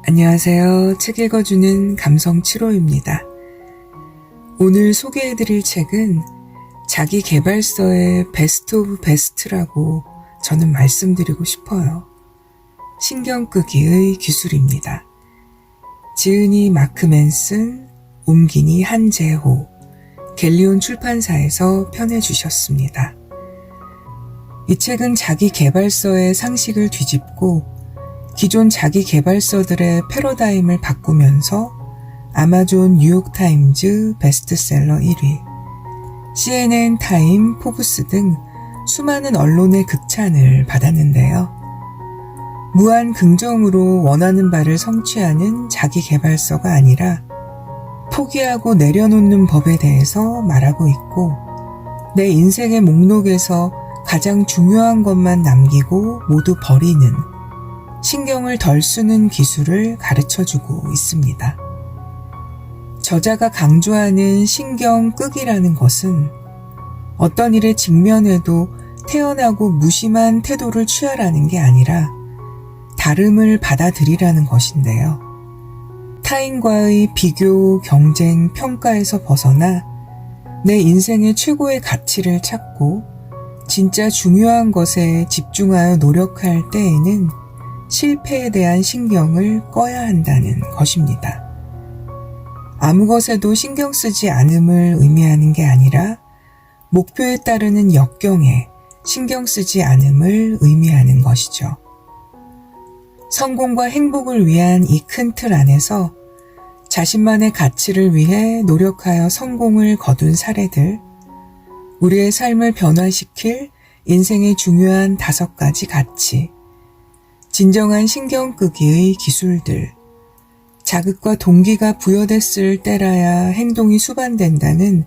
안녕하세요. 책 읽어주는 감성 7호입니다. 오늘 소개해드릴 책은 자기 계발서의 베스트 오브 베스트라고 저는 말씀드리고 싶어요. 신경 끄기의 기술입니다. 지은이 마크 맨슨, 옮기니 한재호, 갤리온 출판사에서 펴내주셨습니다. 이 책은 자기 계발서의 상식을 뒤집고 기존 자기 계발서들의 패러다임을 바꾸면서 아마존 뉴욕타임즈 베스트셀러 1위, CNN 타임, 포브스 등 수많은 언론의 극찬을 받았는데요. 무한 긍정으로 원하는 바를 성취하는 자기 계발서가 아니라 포기하고 내려놓는 법에 대해서 말하고 있고, 내 인생의 목록에서 가장 중요한 것만 남기고 모두 버리는, 신경을 덜 쓰는 기술을 가르쳐주고 있습니다. 저자가 강조하는 신경 끄기라는 것은 어떤 일에 직면해도 태연하고 무심한 태도를 취하라는 게 아니라 다름을 받아들이라는 것인데요. 타인과의 비교, 경쟁, 평가에서 벗어나 내 인생의 최고의 가치를 찾고 진짜 중요한 것에 집중하여 노력할 때에는 실패에 대한 신경을 꺼야 한다는 것입니다. 아무 것에도 신경 쓰지 않음을 의미하는 게 아니라 목표에 따르는 역경에 신경 쓰지 않음을 의미하는 것이죠. 성공과 행복을 위한 이 큰 틀 안에서 자신만의 가치를 위해 노력하여 성공을 거둔 사례들, 우리의 삶을 변화시킬 인생의 중요한 5가지 가치, 진정한 신경 끄기의 기술들, 자극과 동기가 부여됐을 때라야 행동이 수반된다는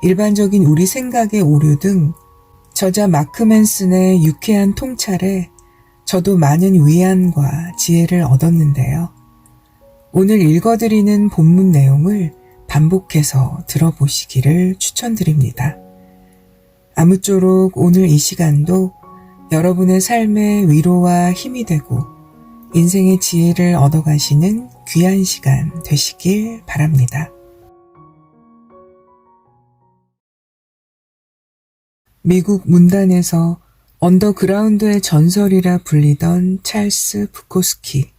일반적인 우리 생각의 오류 등 저자 마크 맨슨의 유쾌한 통찰에 저도 많은 위안과 지혜를 얻었는데요. 오늘 읽어드리는 본문 내용을 반복해서 들어보시기를 추천드립니다. 아무쪼록 오늘 이 시간도 여러분의 삶의 위로와 힘이 되고 인생의 지혜를 얻어가시는 귀한 시간 되시길 바랍니다. 미국 문단에서 언더그라운드의 전설이라 불리던 찰스 부코스키.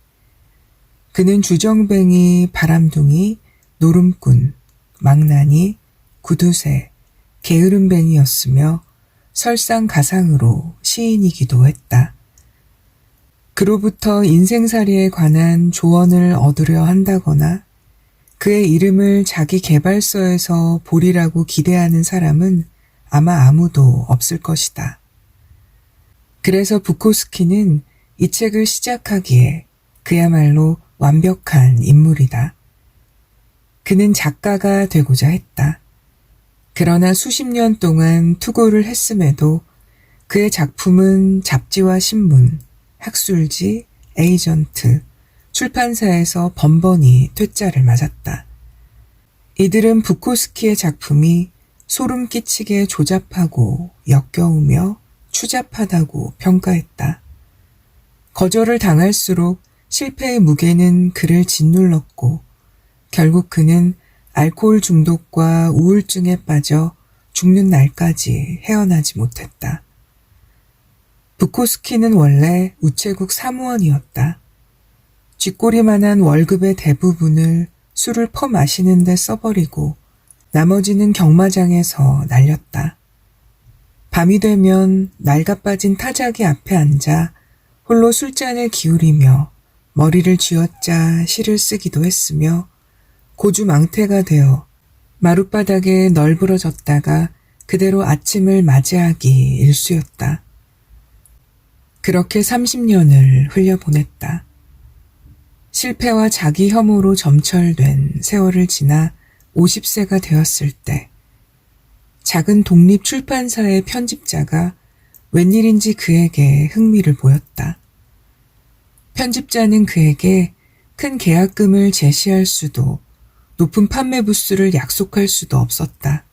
그는 주정뱅이, 바람둥이, 노름꾼, 망나니, 구두쇠, 게으름뱅이였으며 설상가상으로 시인이기도 했다. 그로부터 인생살이에 관한 조언을 얻으려 한다거나 그의 이름을 자기 계발서에서 보리라고 기대하는 사람은 아마 아무도 없을 것이다. 그래서 부코스키는 이 책을 시작하기에 그야말로 완벽한 인물이다. 그는 작가가 되고자 했다. 그러나 수십 년 동안 투고를 했음에도 그의 작품은 잡지와 신문, 학술지, 에이전트, 출판사에서 번번이 퇴짜를 맞았다. 이들은 부코스키의 작품이 소름 끼치게 조잡하고 역겨우며 추잡하다고 평가했다. 거절을 당할수록 실패의 무게는 그를 짓눌렀고 결국 그는 알코올 중독과 우울증에 빠져 죽는 날까지 헤어나지 못했다. 부코스키는 원래 우체국 사무원이었다. 쥐꼬리만한 월급의 대부분을 술을 퍼마시는 데 써버리고 나머지는 경마장에서 날렸다. 밤이 되면 낡아빠진 타자기 앞에 앉아 홀로 술잔을 기울이며 머리를 쥐어짜 시를 쓰기도 했으며 고주망태가 되어 마룻바닥에 널브러졌다가 그대로 아침을 맞이하기 일쑤였다. 그렇게 30년을 흘려보냈다. 실패와 자기 혐오로 점철된 세월을 지나 50세가 되었을 때 작은 독립 출판사의 편집자가 웬일인지 그에게 흥미를 보였다. 편집자는 그에게 큰 계약금을 제시할 수도 높은 판매 부수를 약속할 수도 없었다.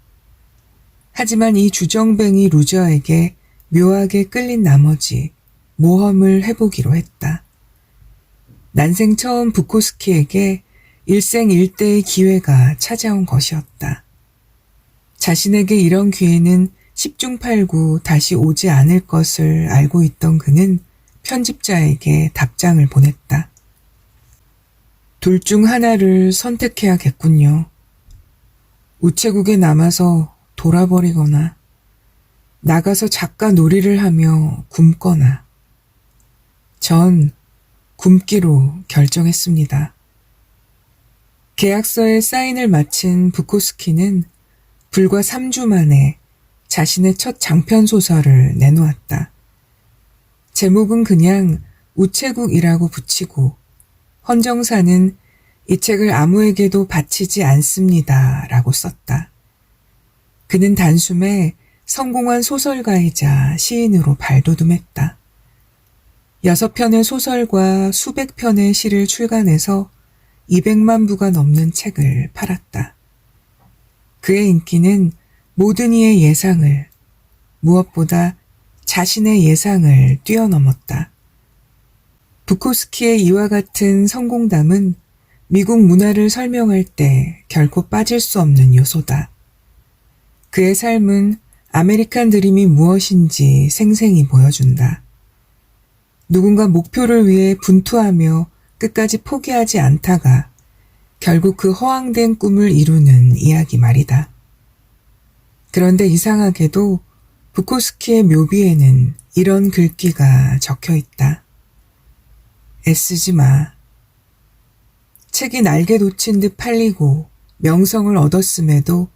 하지만 이 주정뱅이 루저에게 묘하게 끌린 나머지 모험을 해보기로 했다. 난생 처음 부코스키에게 일생일대의 기회가 찾아온 것이었다. 자신에게 이런 기회는 10중 8구 다시 오지 않을 것을 알고 있던 그는 편집자에게 답장을 보냈다. 둘 중 하나를 선택해야겠군요. 우체국에 남아서 돌아버리거나 나가서 작가 놀이를 하며 굶거나 전 굶기로 결정했습니다. 계약서에 사인을 마친 부코스키는 불과 3주 만에 자신의 첫 장편 소설을 내놓았다. 제목은 그냥 우체국이라고 붙이고 헌정사는 이 책을 아무에게도 바치지 않습니다 라고 썼다. 그는 단숨에 성공한 소설가이자 시인으로 발돋움했다. 6편의 소설과 수백 편의 시를 출간해서 200만 부가 넘는 책을 팔았다. 그의 인기는 모든 이의 예상을, 무엇보다 자신의 예상을 뛰어넘었다. 부코스키의 이와 같은 성공담은 미국 문화를 설명할 때 결코 빠질 수 없는 요소다. 그의 삶은 아메리칸 드림이 무엇인지 생생히 보여준다. 누군가 목표를 위해 분투하며 끝까지 포기하지 않다가 결국 그 허황된 꿈을 이루는 이야기 말이다. 그런데 이상하게도 부코스키의 묘비에는 이런 글귀가 적혀 있다. 애쓰지 마. 책이 날개 돋친 듯 팔리고 명성을 얻었음에도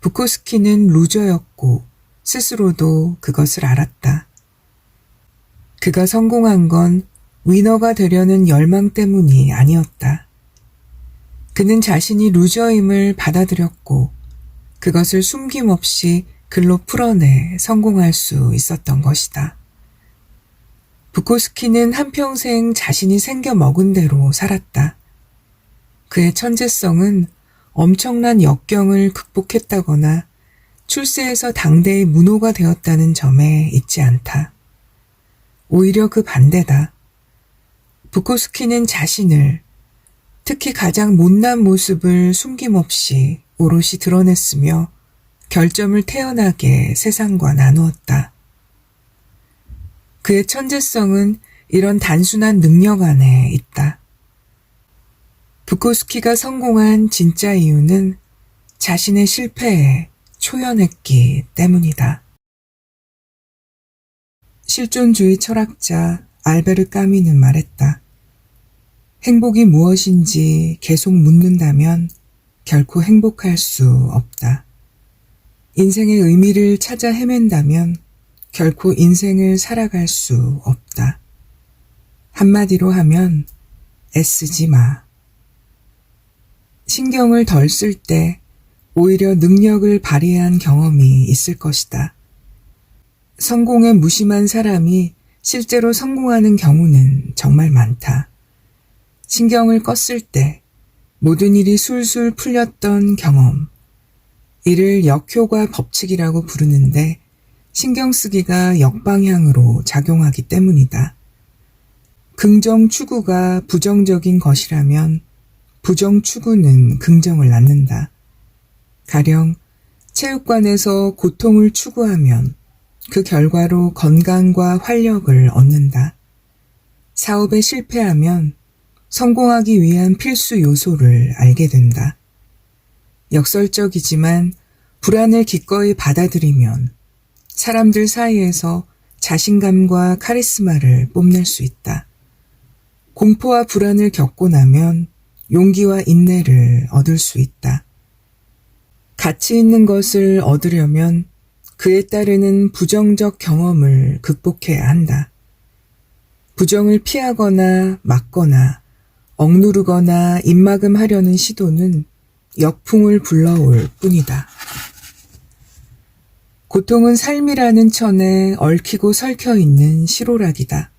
부코스키는 루저였고 스스로도 그것을 알았다. 그가 성공한 건 위너가 되려는 열망 때문이 아니었다. 그는 자신이 루저임을 받아들였고 그것을 숨김없이 글로 풀어내 성공할 수 있었던 것이다. 부코스키는 한평생 자신이 생겨 먹은 대로 살았다. 그의 천재성은 엄청난 역경을 극복했다거나 출세해서 당대의 문호가 되었다는 점에 있지 않다. 오히려 그 반대다. 부코스키는 자신을, 특히 가장 못난 모습을 숨김없이 오롯이 드러냈으며 결점을 태연하게 세상과 나누었다. 그의 천재성은 이런 단순한 능력 안에 있다. 부코스키가 성공한 진짜 이유는 자신의 실패에 초연했기 때문이다. 실존주의 철학자 알베르 까미는 말했다. 행복이 무엇인지 계속 묻는다면 결코 행복할 수 없다. 인생의 의미를 찾아 헤맨다면 결코 인생을 살아갈 수 없다. 한마디로 하면 애쓰지 마. 신경을 덜 쓸 때 오히려 능력을 발휘한 경험이 있을 것이다. 성공에 무심한 사람이 실제로 성공하는 경우는 정말 많다. 신경을 껐을 때 모든 일이 술술 풀렸던 경험. 이를 역효과 법칙이라고 부르는데 신경 쓰기가 역방향으로 작용하기 때문이다. 긍정 추구가 부정적인 것이라면 부정 추구는 긍정을 낳는다. 가령 체육관에서 고통을 추구하면 그 결과로 건강과 활력을 얻는다. 사업에 실패하면 성공하기 위한 필수 요소를 알게 된다. 역설적이지만 불안을 기꺼이 받아들이면 사람들 사이에서 자신감과 카리스마를 뽐낼 수 있다. 공포와 불안을 겪고 나면 용기와 인내를 얻을 수 있다. 가치 있는 것을 얻으려면 그에 따르는 부정적 경험을 극복해야 한다. 부정을 피하거나 막거나 억누르거나 입막음하려는 시도는 역풍을 불러올 뿐이다. 고통은 삶이라는 천에 얽히고 설켜 있는 실오락이다.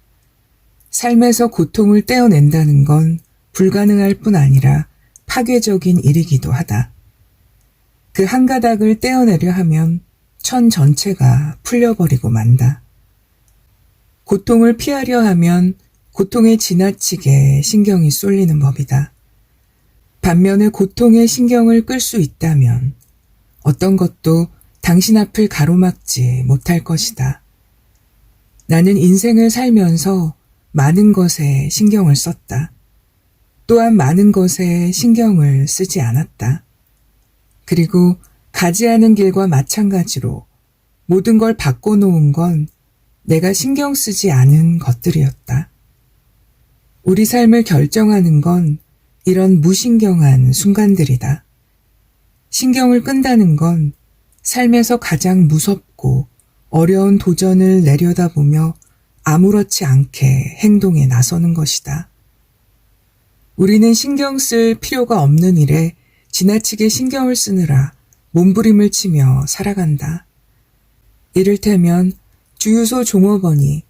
삶에서 고통을 떼어낸다는 건 불가능할 뿐 아니라 파괴적인 일이기도 하다. 그 한 가닥을 떼어내려 하면 천 전체가 풀려버리고 만다. 고통을 피하려 하면 고통에 지나치게 신경이 쏠리는 법이다. 반면에 고통에 신경을 끌 수 있다면 어떤 것도 당신 앞을 가로막지 못할 것이다. 나는 인생을 살면서 많은 것에 신경을 썼다. 또한 많은 것에 신경을 쓰지 않았다. 그리고 가지 않은 길과 마찬가지로 모든 걸 바꿔놓은 건 내가 신경 쓰지 않은 것들이었다. 우리 삶을 결정하는 건 이런 무신경한 순간들이다. 신경을 끈다는 건 삶에서 가장 무섭고 어려운 도전을 내려다보며 아무렇지 않게 행동에 나서는 것이다. 우리는 신경 쓸 필요가 없는 일에 지나치게 신경을 쓰느라 몸부림을 치며 살아간다. 이를테면 주유소 종업원이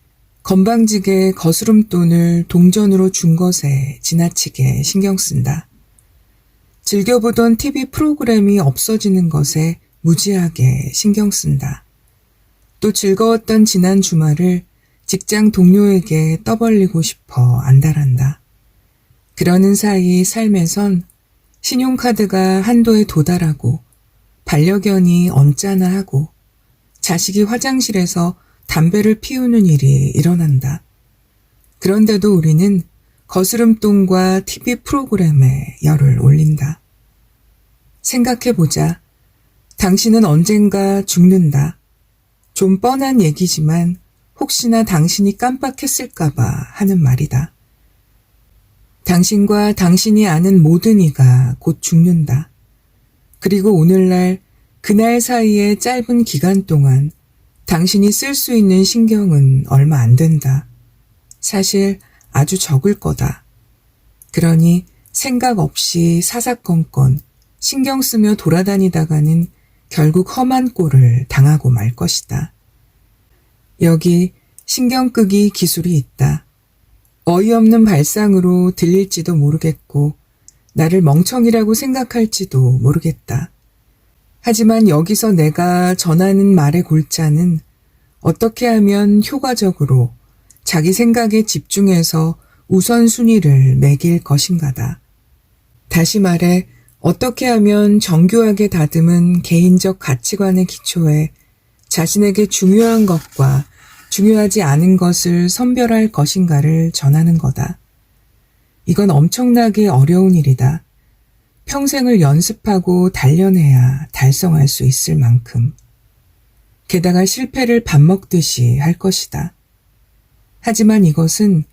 건방지게 거스름돈을 동전으로 준 것에 지나치게 신경 쓴다. 즐겨보던 TV 프로그램이 없어지는 것에 무지하게 신경 쓴다. 또 즐거웠던 지난 주말을 직장 동료에게 떠벌리고 싶어 안달한다. 그러는 사이 삶에선 신용카드가 한도에 도달하고 반려견이 언짢아 하고 자식이 화장실에서 담배를 피우는 일이 일어난다. 그런데도 우리는 거스름돈과 TV 프로그램에 열을 올린다. 생각해보자. 당신은 언젠가 죽는다. 좀 뻔한 얘기지만 혹시나 당신이 깜빡했을까봐 하는 말이다. 당신과 당신이 아는 모든 이가 곧 죽는다. 그리고 오늘날 그날 사이의 짧은 기간 동안 당신이 쓸 수 있는 신경은 얼마 안 된다. 사실 아주 적을 거다. 그러니 생각 없이 사사건건 신경 쓰며 돌아다니다가는 결국 험한 꼴을 당하고 말 것이다. 여기 신경 끄기 기술이 있다. 어이없는 발상으로 들릴지도 모르겠고 나를 멍청이라고 생각할지도 모르겠다. 하지만 여기서 내가 전하는 말의 골자는 어떻게 하면 효과적으로 자기 생각에 집중해서 우선순위를 매길 것인가다. 다시 말해 어떻게 하면 정교하게 다듬은 개인적 가치관의 기초에 자신에게 중요한 것과 중요하지 않은 것을 선별할 것인가를 전하는 거다. 이건 엄청나게 어려운 일이다. 평생을 연습하고 단련해야 달성할 수 있을 만큼. 게다가 실패를 밥 먹듯이 할 것이다. 하지만 이것은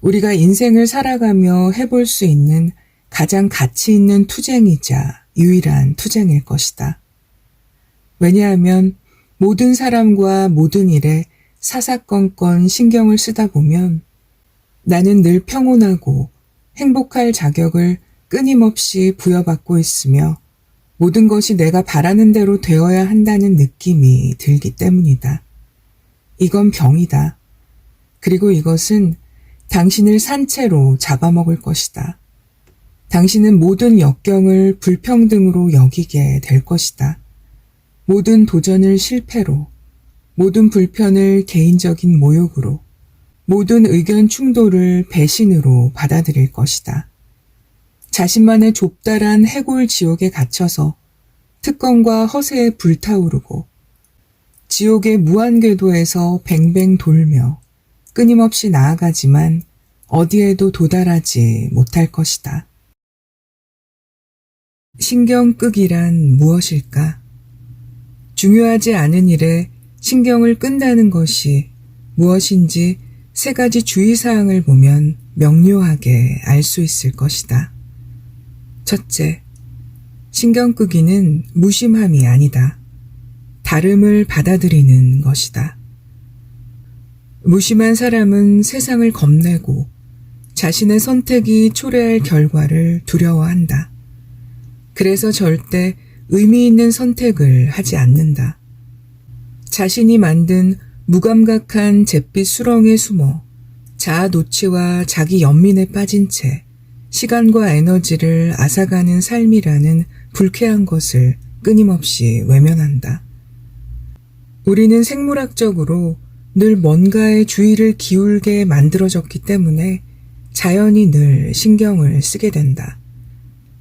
우리가 인생을 살아가며 해볼 수 있는 가장 가치 있는 투쟁이자 유일한 투쟁일 것이다. 왜냐하면 모든 사람과 모든 일에 사사건건 신경을 쓰다 보면 나는 늘 평온하고 행복할 자격을 끊임없이 부여받고 있으며 모든 것이 내가 바라는 대로 되어야 한다는 느낌이 들기 때문이다. 이건 병이다. 그리고 이것은 당신을 산채로 잡아먹을 것이다. 당신은 모든 역경을 불평등으로 여기게 될 것이다. 모든 도전을 실패로, 모든 불편을 개인적인 모욕으로, 모든 의견 충돌을 배신으로 받아들일 것이다. 자신만의 좁다란 해골 지옥에 갇혀서 특권과 허세에 불타오르고 지옥의 무한궤도에서 뱅뱅 돌며 끊임없이 나아가지만 어디에도 도달하지 못할 것이다. 신경 끄기란 무엇일까? 중요하지 않은 일에 신경을 끈다는 것이 무엇인지 세 가지 주의사항을 보면 명료하게 알 수 있을 것이다. 첫째, 신경 끄기는 무심함이 아니다. 다름을 받아들이는 것이다. 무심한 사람은 세상을 겁내고 자신의 선택이 초래할 결과를 두려워한다. 그래서 절대 의미 있는 선택을 하지 않는다. 자신이 만든 무감각한 잿빛 수렁에 숨어 자아 노치와 자기 연민에 빠진 채 시간과 에너지를 앗아가는 삶이라는 불쾌한 것을 끊임없이 외면한다. 우리는 생물학적으로 늘 뭔가에 주의를 기울게 만들어졌기 때문에 자연히 늘 신경을 쓰게 된다.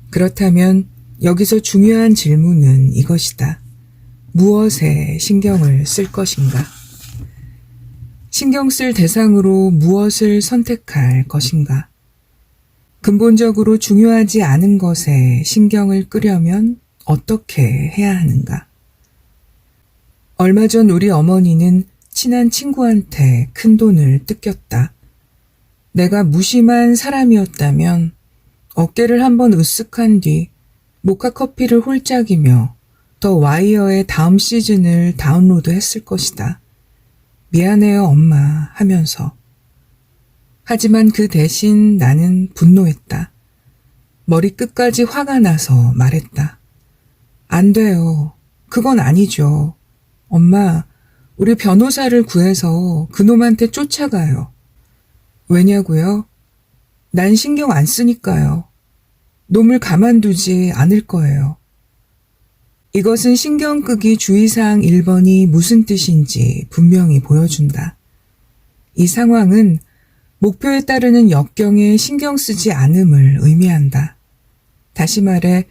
그렇다면 여기서 중요한 질문은 이것이다. 무엇에 신경을 쓸 것인가? 신경 쓸 대상으로 무엇을 선택할 것인가? 근본적으로 중요하지 않은 것에 신경을 끄려면 어떻게 해야 하는가? 얼마 전 우리 어머니는 친한 친구한테 큰 돈을 뜯겼다. 내가 무심한 사람이었다면 어깨를 한번 으쓱한 뒤 모카커피를 홀짝이며 더 와이어의 다음 시즌을 다운로드 했을 것이다. 미안해요, 엄마 하면서. 하지만 그 대신 나는 분노했다. 머리끝까지 화가 나서 말했다. 안 돼요. 그건 아니죠. 엄마, 우리 변호사를 구해서 그놈한테 쫓아가요. 왜냐고요? 난 신경 안 쓰니까요. 놈을 가만두지 않을 거예요. 이것은 신경 끄기 주의사항 1번이 무슨 뜻인지 분명히 보여준다. 이 상황은 목표에 따르는 역경에 신경 쓰지 않음을 의미한다. 다시 말해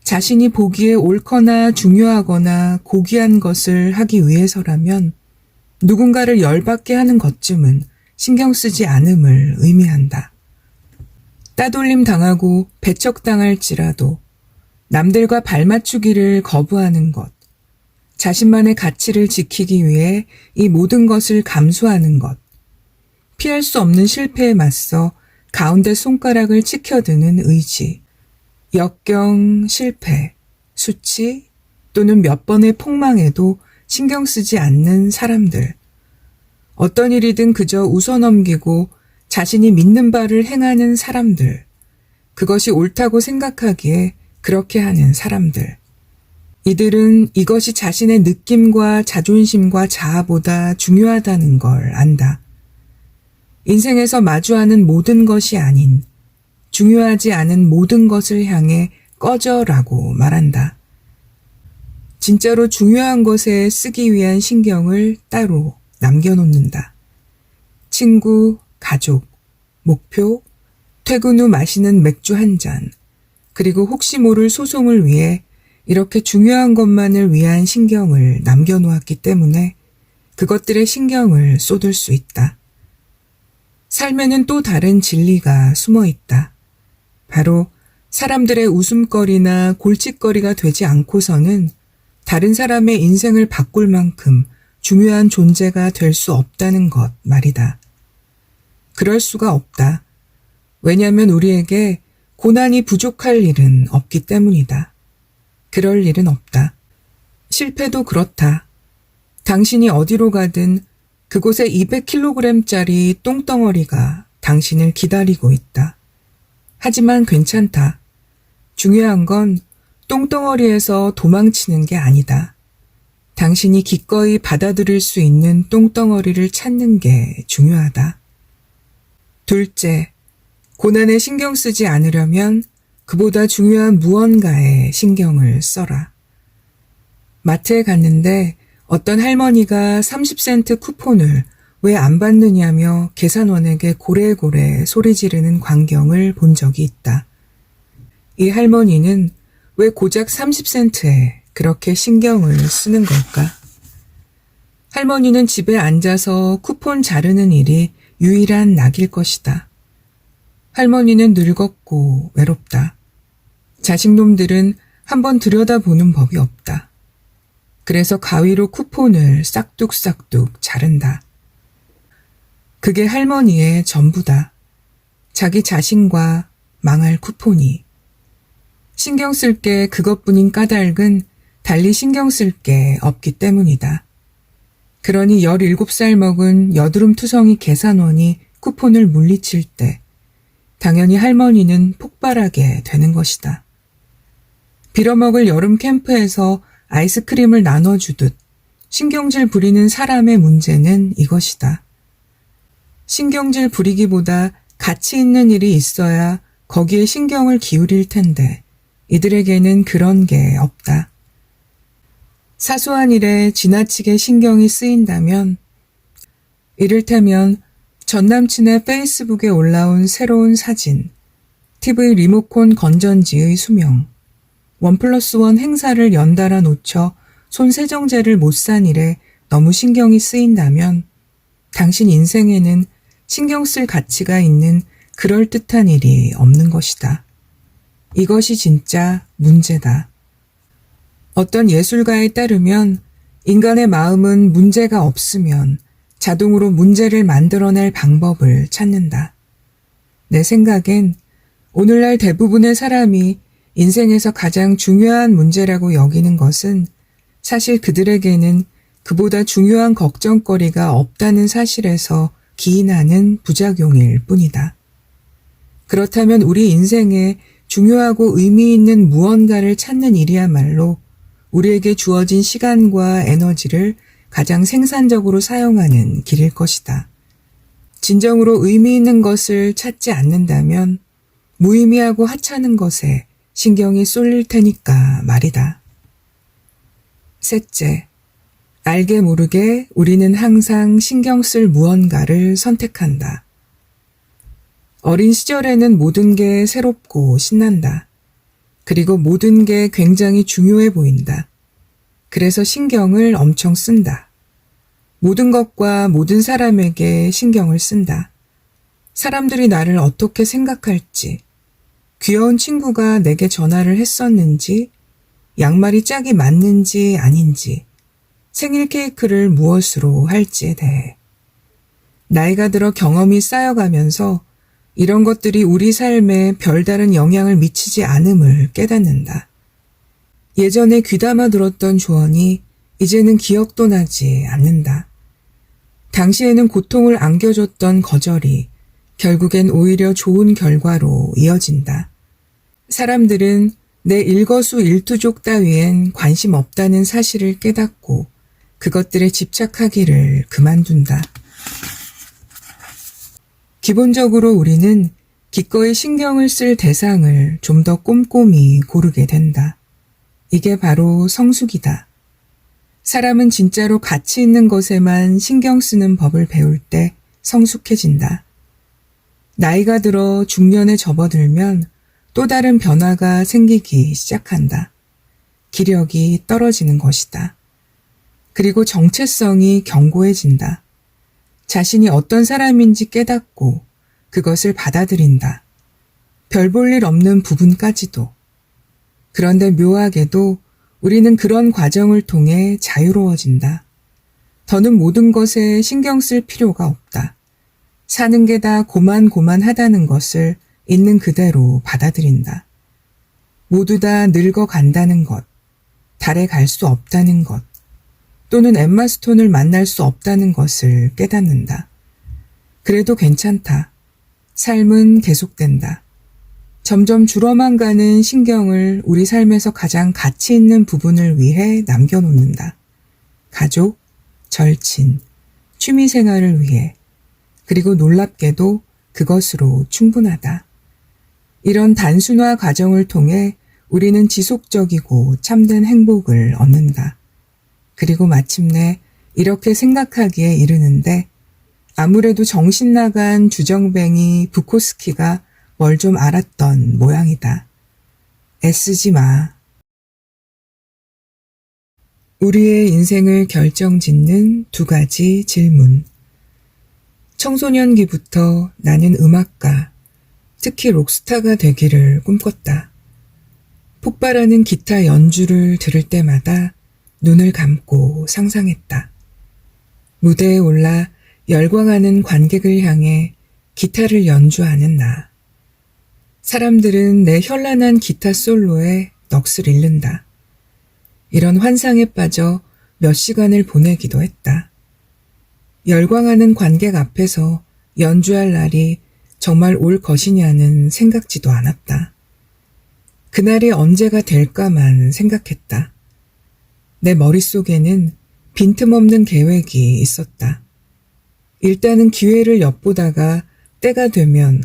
자신이 보기에 옳거나 중요하거나 고귀한 것을 하기 위해서라면 누군가를 열받게 하는 것쯤은 신경 쓰지 않음을 의미한다. 따돌림 당하고 배척당할지라도 남들과 발맞추기를 거부하는 것, 자신만의 가치를 지키기 위해 이 모든 것을 감수하는 것, 피할 수 없는 실패에 맞서 가운데 손가락을 치켜드는 의지, 역경, 실패, 수치 또는 몇 번의 폭망에도 신경 쓰지 않는 사람들, 어떤 일이든 그저 웃어넘기고 자신이 믿는 바를 행하는 사람들, 그것이 옳다고 생각하기에 그렇게 하는 사람들. 이들은 이것이 자신의 느낌과 자존심과 자아보다 중요하다는 걸 안다. 인생에서 마주하는 모든 것이 아닌 중요하지 않은 모든 것을 향해 꺼져라고 말한다. 진짜로 중요한 것에 쓰기 위한 신경을 따로 남겨놓는다. 친구, 가족, 목표, 퇴근 후 마시는 맥주 한 잔, 그리고 혹시 모를 소송을 위해 이렇게 중요한 것만을 위한 신경을 남겨놓았기 때문에 그것들의 신경을 쏟을 수 있다. 삶에는 또 다른 진리가 숨어 있다. 바로 사람들의 웃음거리나 골칫거리가 되지 않고서는 다른 사람의 인생을 바꿀 만큼 중요한 존재가 될 수 없다는 것 말이다. 그럴 수가 없다. 왜냐하면 우리에게 고난이 부족할 일은 없기 때문이다. 그럴 일은 없다. 실패도 그렇다. 당신이 어디로 가든 그곳에 200kg짜리 똥덩어리가 당신을 기다리고 있다. 하지만 괜찮다. 중요한 건 똥덩어리에서 도망치는 게 아니다. 당신이 기꺼이 받아들일 수 있는 똥덩어리를 찾는 게 중요하다. 둘째, 고난에 신경 쓰지 않으려면 그보다 중요한 무언가에 신경을 써라. 마트에 갔는데 어떤 할머니가 30센트 쿠폰을 왜 안 받느냐며 계산원에게 고래고래 소리 지르는 광경을 본 적이 있다. 이 할머니는 왜 고작 30센트에 그렇게 신경을 쓰는 걸까? 할머니는 집에 앉아서 쿠폰 자르는 일이 유일한 낙일 것이다. 할머니는 늙었고 외롭다. 자식놈들은 한번 들여다보는 법이 없다. 그래서 가위로 쿠폰을 싹둑싹둑 자른다. 그게 할머니의 전부다. 자기 자신과 망할 쿠폰이. 신경 쓸 게 그것뿐인 까닭은 달리 신경 쓸 게 없기 때문이다. 그러니 17살 먹은 여드름투성이 계산원이 쿠폰을 물리칠 때 당연히 할머니는 폭발하게 되는 것이다. 빌어먹을 여름 캠프에서 아이스크림을 나눠주듯 신경질 부리는 사람의 문제는 이것이다. 신경질 부리기보다 가치 있는 일이 있어야 거기에 신경을 기울일 텐데 이들에게는 그런 게 없다. 사소한 일에 지나치게 신경이 쓰인다면 이를테면 전 남친의 페이스북에 올라온 새로운 사진, TV 리모컨 건전지의 수명, 1+1 행사를 연달아 놓쳐 손세정제를 못 산 일에 너무 신경이 쓰인다면 당신 인생에는 신경 쓸 가치가 있는 그럴듯한 일이 없는 것이다. 이것이 진짜 문제다. 어떤 예술가에 따르면 인간의 마음은 문제가 없으면 자동으로 문제를 만들어낼 방법을 찾는다. 내 생각엔 오늘날 대부분의 사람이 인생에서 가장 중요한 문제라고 여기는 것은 사실 그들에게는 그보다 중요한 걱정거리가 없다는 사실에서 기인하는 부작용일 뿐이다. 그렇다면 우리 인생에 중요하고 의미 있는 무언가를 찾는 일이야말로 우리에게 주어진 시간과 에너지를 가장 생산적으로 사용하는 길일 것이다. 진정으로 의미 있는 것을 찾지 않는다면 무의미하고 하찮은 것에 신경이 쏠릴 테니까 말이다. 셋째, 알게 모르게 우리는 항상 신경 쓸 무언가를 선택한다. 어린 시절에는 모든 게 새롭고 신난다. 그리고 모든 게 굉장히 중요해 보인다. 그래서 신경을 엄청 쓴다. 모든 것과 모든 사람에게 신경을 쓴다. 사람들이 나를 어떻게 생각할지, 귀여운 친구가 내게 전화를 했었는지, 양말이 짝이 맞는지 아닌지, 생일 케이크를 무엇으로 할지에 대해. 나이가 들어 경험이 쌓여가면서 이런 것들이 우리 삶에 별다른 영향을 미치지 않음을 깨닫는다. 예전에 귀담아 들었던 조언이 이제는 기억도 나지 않는다. 당시에는 고통을 안겨줬던 거절이 결국엔 오히려 좋은 결과로 이어진다. 사람들은 내 일거수일투족 따위엔 관심 없다는 사실을 깨닫고 그것들에 집착하기를 그만둔다. 기본적으로 우리는 기꺼이 신경을 쓸 대상을 좀 더 꼼꼼히 고르게 된다. 이게 바로 성숙이다. 사람은 진짜로 가치 있는 것에만 신경 쓰는 법을 배울 때 성숙해진다. 나이가 들어 중년에 접어들면 또 다른 변화가 생기기 시작한다. 기력이 떨어지는 것이다. 그리고 정체성이 견고해진다. 자신이 어떤 사람인지 깨닫고 그것을 받아들인다. 별 볼 일 없는 부분까지도. 그런데 묘하게도 우리는 그런 과정을 통해 자유로워진다. 더는 모든 것에 신경 쓸 필요가 없다. 사는 게 다 고만고만하다는 것을 있는 그대로 받아들인다. 모두 다 늙어간다는 것, 달에 갈 수 없다는 것, 또는 엠마 스톤을 만날 수 없다는 것을 깨닫는다. 그래도 괜찮다. 삶은 계속된다. 점점 줄어만 가는 신경을 우리 삶에서 가장 가치 있는 부분을 위해 남겨놓는다. 가족, 절친, 취미생활을 위해, 그리고 놀랍게도 그것으로 충분하다. 이런 단순화 과정을 통해 우리는 지속적이고 참된 행복을 얻는다. 그리고 마침내 이렇게 생각하기에 이르는데 아무래도 정신 나간 주정뱅이 부코스키가 뭘 좀 알았던 모양이다. 애쓰지 마. 우리의 인생을 결정짓는 두 가지 질문. 청소년기부터 나는 음악가, 특히 록스타가 되기를 꿈꿨다. 폭발하는 기타 연주를 들을 때마다 눈을 감고 상상했다. 무대에 올라 열광하는 관객을 향해 기타를 연주하는 나. 사람들은 내 현란한 기타 솔로에 넋을 잃는다. 이런 환상에 빠져 몇 시간을 보내기도 했다. 열광하는 관객 앞에서 연주할 날이 정말 올 것이냐는 생각지도 않았다. 그날이 언제가 될까만 생각했다. 내 머릿속에는 빈틈없는 계획이 있었다. 일단은 기회를 엿보다가 때가 되면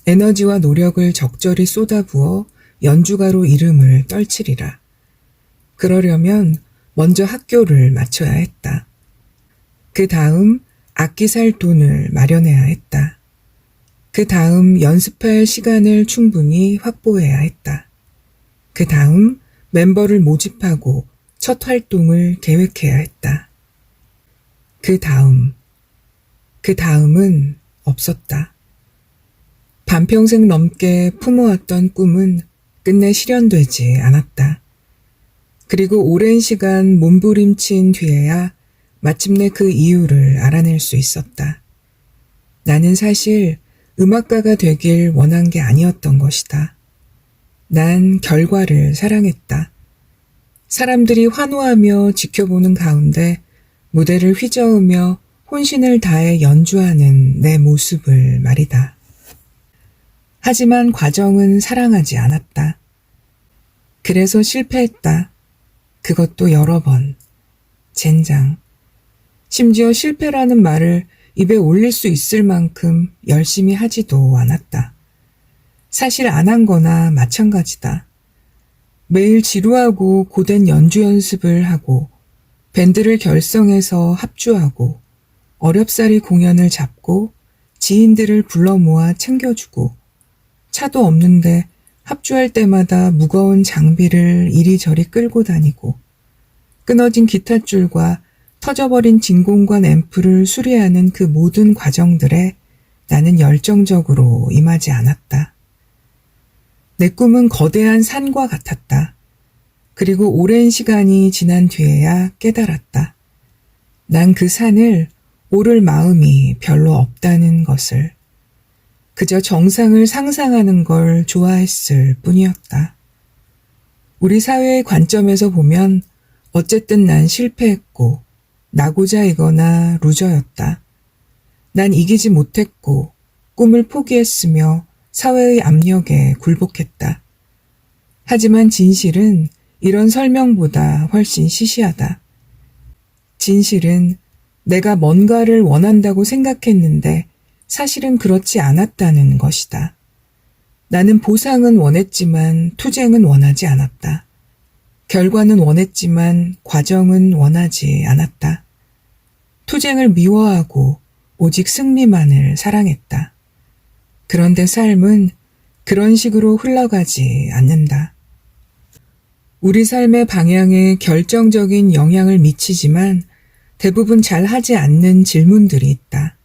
에너지와 노력을 적절히 쏟아부어 연주가로 이름을 떨치리라. 그러려면 먼저 학교를 마쳐야 했다. 그 다음 악기 살 돈을 마련해야 했다. 그 다음 연습할 시간을 충분히 확보해야 했다. 그 다음 멤버를 모집하고 첫 활동을 계획해야 했다. 그 다음은 없었다. 반평생 넘게 품어왔던 꿈은 끝내 실현되지 않았다. 그리고 오랜 시간 몸부림친 뒤에야 마침내 그 이유를 알아낼 수 있었다. 나는 사실 음악가가 되길 원한 게 아니었던 것이다. 난 결과를 사랑했다. 사람들이 환호하며 지켜보는 가운데 무대를 휘저으며 혼신을 다해 연주하는 내 모습을 말이다. 하지만 과정은 사랑하지 않았다. 그래서 실패했다. 그것도 여러 번. 젠장. 심지어 실패라는 말을 입에 올릴 수 있을 만큼 열심히 하지도 않았다. 사실 안 한 거나 마찬가지다. 매일 지루하고 고된 연주 연습을 하고 밴드를 결성해서 합주하고 어렵사리 공연을 잡고 지인들을 불러 모아 챙겨주고 차도 없는데 합주할 때마다 무거운 장비를 이리저리 끌고 다니고 끊어진 기타줄과 터져버린 진공관 앰프를 수리하는 그 모든 과정들에 나는 열정적으로 임하지 않았다. 내 꿈은 거대한 산과 같았다. 그리고 오랜 시간이 지난 뒤에야 깨달았다. 난 그 산을 오를 마음이 별로 없다는 것을. 그저 정상을 상상하는 걸 좋아했을 뿐이었다. 우리 사회의 관점에서 보면 어쨌든 난 실패했고 나고자이거나 루저였다. 난 이기지 못했고 꿈을 포기했으며 사회의 압력에 굴복했다. 하지만 진실은 이런 설명보다 훨씬 시시하다. 진실은 내가 뭔가를 원한다고 생각했는데 사실은 그렇지 않았다는 것이다. 나는 보상은 원했지만 투쟁은 원하지 않았다. 결과는 원했지만 과정은 원하지 않았다. 투쟁을 미워하고 오직 승리만을 사랑했다. 그런데 삶은 그런 식으로 흘러가지 않는다. 우리 삶의 방향에 결정적인 영향을 미치지만 대부분 잘 하지 않는 질문들이 있다.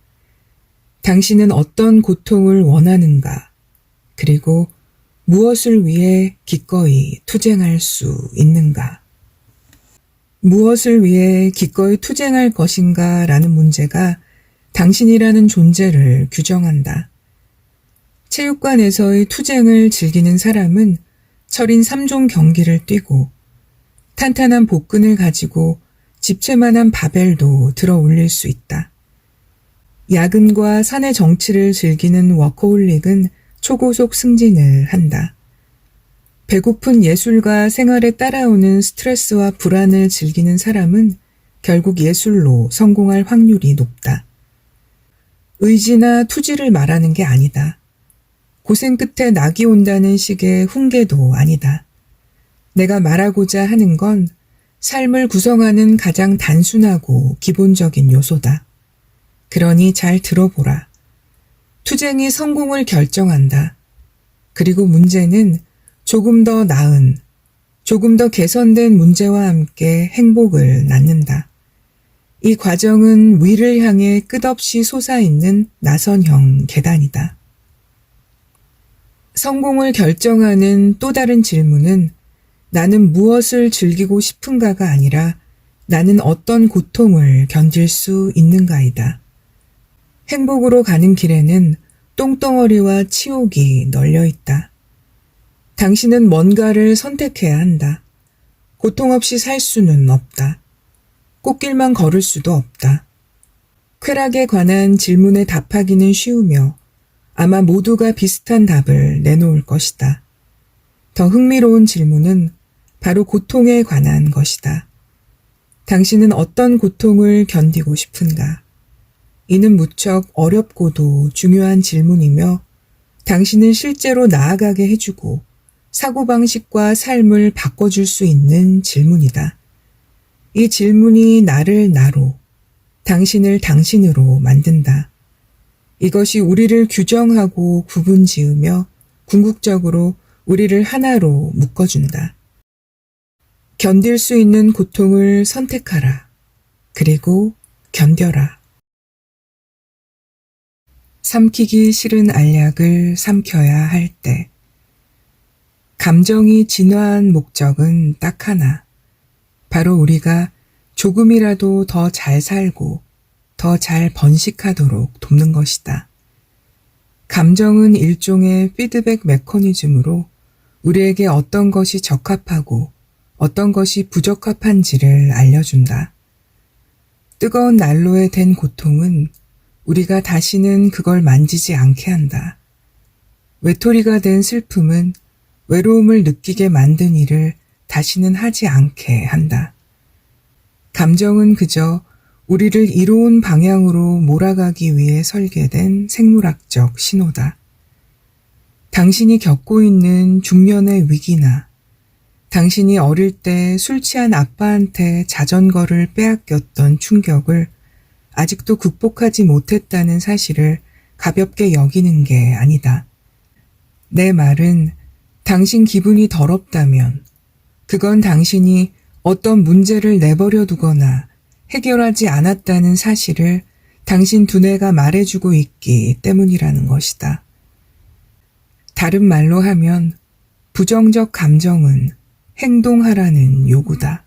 당신은 어떤 고통을 원하는가? 그리고 무엇을 위해 기꺼이 투쟁할 수 있는가? 무엇을 위해 기꺼이 투쟁할 것인가 라는 문제가 당신이라는 존재를 규정한다. 체육관에서의 투쟁을 즐기는 사람은 철인 3종 경기를 뛰고 탄탄한 복근을 가지고 집채만한 바벨도 들어 올릴 수 있다. 야근과 사내 정치를 즐기는 워커홀릭은 초고속 승진을 한다. 배고픈 예술과 생활에 따라오는 스트레스와 불안을 즐기는 사람은 결국 예술로 성공할 확률이 높다. 의지나 투지를 말하는 게 아니다. 고생 끝에 낙이 온다는 식의 훈계도 아니다. 내가 말하고자 하는 건 삶을 구성하는 가장 단순하고 기본적인 요소다. 그러니 잘 들어보라. 투쟁이 성공을 결정한다. 그리고 문제는 조금 더 나은, 조금 더 개선된 문제와 함께 행복을 낳는다. 이 과정은 위를 향해 끝없이 솟아있는 나선형 계단이다. 성공을 결정하는 또 다른 질문은 나는 무엇을 즐기고 싶은가가 아니라 나는 어떤 고통을 견딜 수 있는가이다. 행복으로 가는 길에는 똥덩어리와 치욕이 널려 있다. 당신은 뭔가를 선택해야 한다. 고통 없이 살 수는 없다. 꽃길만 걸을 수도 없다. 쾌락에 관한 질문에 답하기는 쉬우며 아마 모두가 비슷한 답을 내놓을 것이다. 더 흥미로운 질문은 바로 고통에 관한 것이다. 당신은 어떤 고통을 견디고 싶은가? 이는 무척 어렵고도 중요한 질문이며 당신을 실제로 나아가게 해주고 사고방식과 삶을 바꿔줄 수 있는 질문이다. 이 질문이 나를 나로, 당신을 당신으로 만든다. 이것이 우리를 규정하고 구분지으며 궁극적으로 우리를 하나로 묶어준다. 견딜 수 있는 고통을 선택하라. 그리고 견뎌라. 삼키기 싫은 알약을 삼켜야 할 때. 감정이 진화한 목적은 딱 하나. 바로 우리가 조금이라도 더 잘 살고 더 잘 번식하도록 돕는 것이다. 감정은 일종의 피드백 메커니즘으로 우리에게 어떤 것이 적합하고 어떤 것이 부적합한지를 알려준다. 뜨거운 난로에 댄 고통은 우리가 다시는 그걸 만지지 않게 한다. 외톨이가 된 슬픔은 외로움을 느끼게 만든 일을 다시는 하지 않게 한다. 감정은 그저 우리를 이로운 방향으로 몰아가기 위해 설계된 생물학적 신호다. 당신이 겪고 있는 중년의 위기나 당신이 어릴 때 술 취한 아빠한테 자전거를 빼앗겼던 충격을 아직도 극복하지 못했다는 사실을 가볍게 여기는 게 아니다. 내 말은 당신 기분이 더럽다면 그건 당신이 어떤 문제를 내버려 두거나 해결하지 않았다는 사실을 당신 두뇌가 말해주고 있기 때문이라는 것이다. 다른 말로 하면 부정적 감정은 행동하라는 요구다.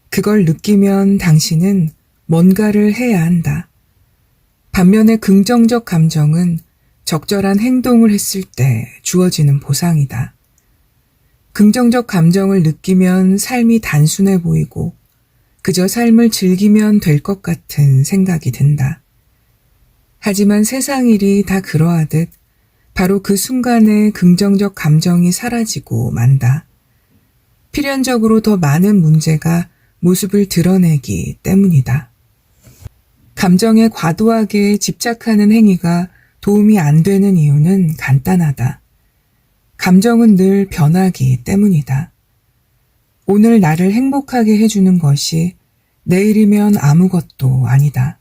그걸 느끼면 당신은 뭔가를 해야 한다. 반면에 긍정적 감정은 적절한 행동을 했을 때 주어지는 보상이다. 긍정적 감정을 느끼면 삶이 단순해 보이고 그저 삶을 즐기면 될 것 같은 생각이 든다. 하지만 세상 일이 다 그러하듯 바로 그 순간에 긍정적 감정이 사라지고 만다. 필연적으로 더 많은 문제가 모습을 드러내기 때문이다. 감정에 과도하게 집착하는 행위가 도움이 안 되는 이유는 간단하다. 감정은 늘 변하기 때문이다. 오늘 나를 행복하게 해주는 것이 내일이면 아무것도 아니다.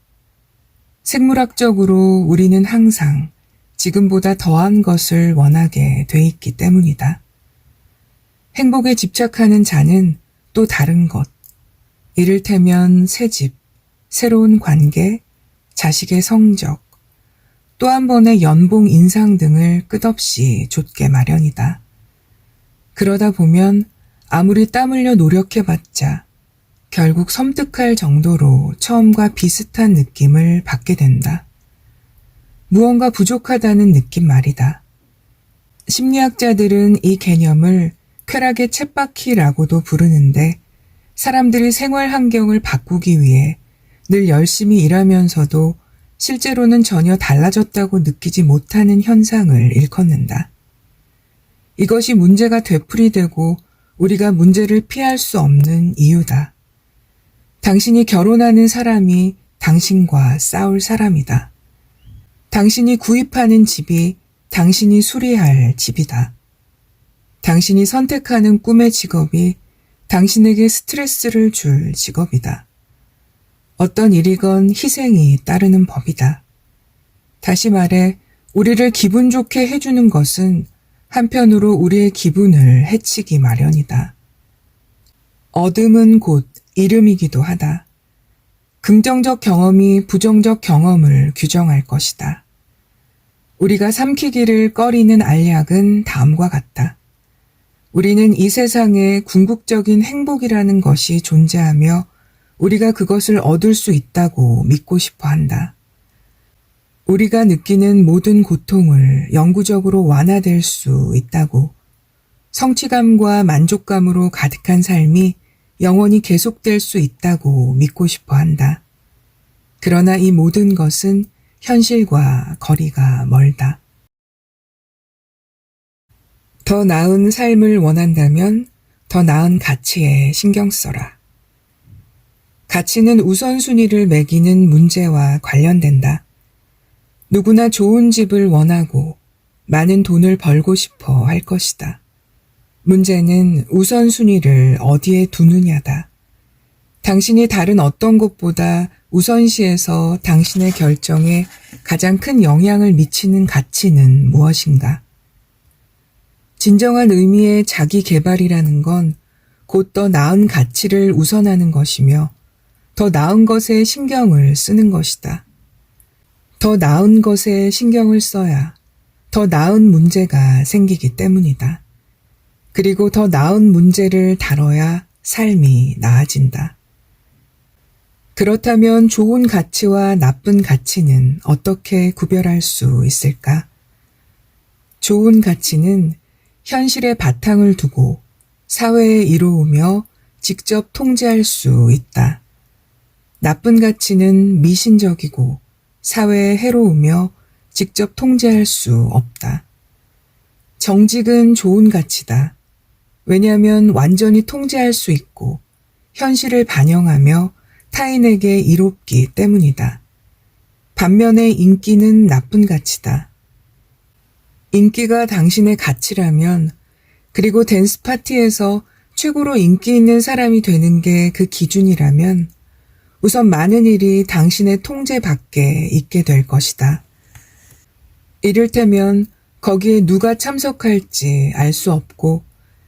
생물학적으로 우리는 항상 지금보다 더한 것을 원하게 돼 있기 때문이다. 행복에 집착하는 자는 또 다른 것, 이를테면 새 집, 새로운 관계, 자식의 성적, 또 한 번의 연봉 인상 등을 끝없이 좇게 마련이다. 그러다 보면 아무리 땀 흘려 노력해봤자 결국 섬뜩할 정도로 처음과 비슷한 느낌을 받게 된다. 무언가 부족하다는 느낌 말이다. 심리학자들은 이 개념을 쾌락의 쳇바퀴라고도 부르는데 사람들이 생활 환경을 바꾸기 위해 늘 열심히 일하면서도 실제로는 전혀 달라졌다고 느끼지 못하는 현상을 일컫는다. 이것이 문제가 되풀이되고 우리가 문제를 피할 수 없는 이유다. 당신이 결혼하는 사람이 당신과 싸울 사람이다. 당신이 구입하는 집이 당신이 수리할 집이다. 당신이 선택하는 꿈의 직업이 당신에게 스트레스를 줄 직업이다. 어떤 일이건 희생이 따르는 법이다. 다시 말해 우리를 기분 좋게 해주는 것은 한편으로 우리의 기분을 해치기 마련이다. 어둠은 곧 이름이기도 하다. 긍정적 경험이 부정적 경험을 규정할 것이다. 우리가 삼키기를 꺼리는 알약은 다음과 같다. 우리는 이 세상에 궁극적인 행복이라는 것이 존재하며 우리가 그것을 얻을 수 있다고 믿고 싶어 한다. 우리가 느끼는 모든 고통을 영구적으로 완화될 수 있다고, 성취감과 만족감으로 가득한 삶이 영원히 계속될 수 있다고 믿고 싶어 한다. 그러나 이 모든 것은 현실과 거리가 멀다. 더 나은 삶을 원한다면 더 나은 가치에 신경 써라. 가치는 우선순위를 매기는 문제와 관련된다. 누구나 좋은 집을 원하고 많은 돈을 벌고 싶어 할 것이다. 문제는 우선순위를 어디에 두느냐다. 당신이 다른 어떤 것보다 우선시해서 당신의 결정에 가장 큰 영향을 미치는 가치는 무엇인가? 진정한 의미의 자기 개발이라는 건 곧 더 나은 가치를 우선하는 것이며 더 나은 것에 신경을 쓰는 것이다. 더 나은 것에 신경을 써야 더 나은 문제가 생기기 때문이다. 그리고 더 나은 문제를 다뤄야 삶이 나아진다. 그렇다면 좋은 가치와 나쁜 가치는 어떻게 구별할 수 있을까? 좋은 가치는 현실의 바탕을 두고 사회에 이로우며 직접 통제할 수 있다. 나쁜 가치는 미신적이고 사회에 해로우며 직접 통제할 수 없다. 정직은 좋은 가치다. 왜냐하면 완전히 통제할 수 있고 현실을 반영하며 타인에게 이롭기 때문이다. 반면에 인기는 나쁜 가치다. 인기가 당신의 가치라면 그리고 댄스 파티에서 최고로 인기 있는 사람이 되는 게 그 기준이라면 우선 많은 일이 당신의 통제 밖에 있게 될 것이다. 이를테면 거기에 누가 참석할지 알 수 없고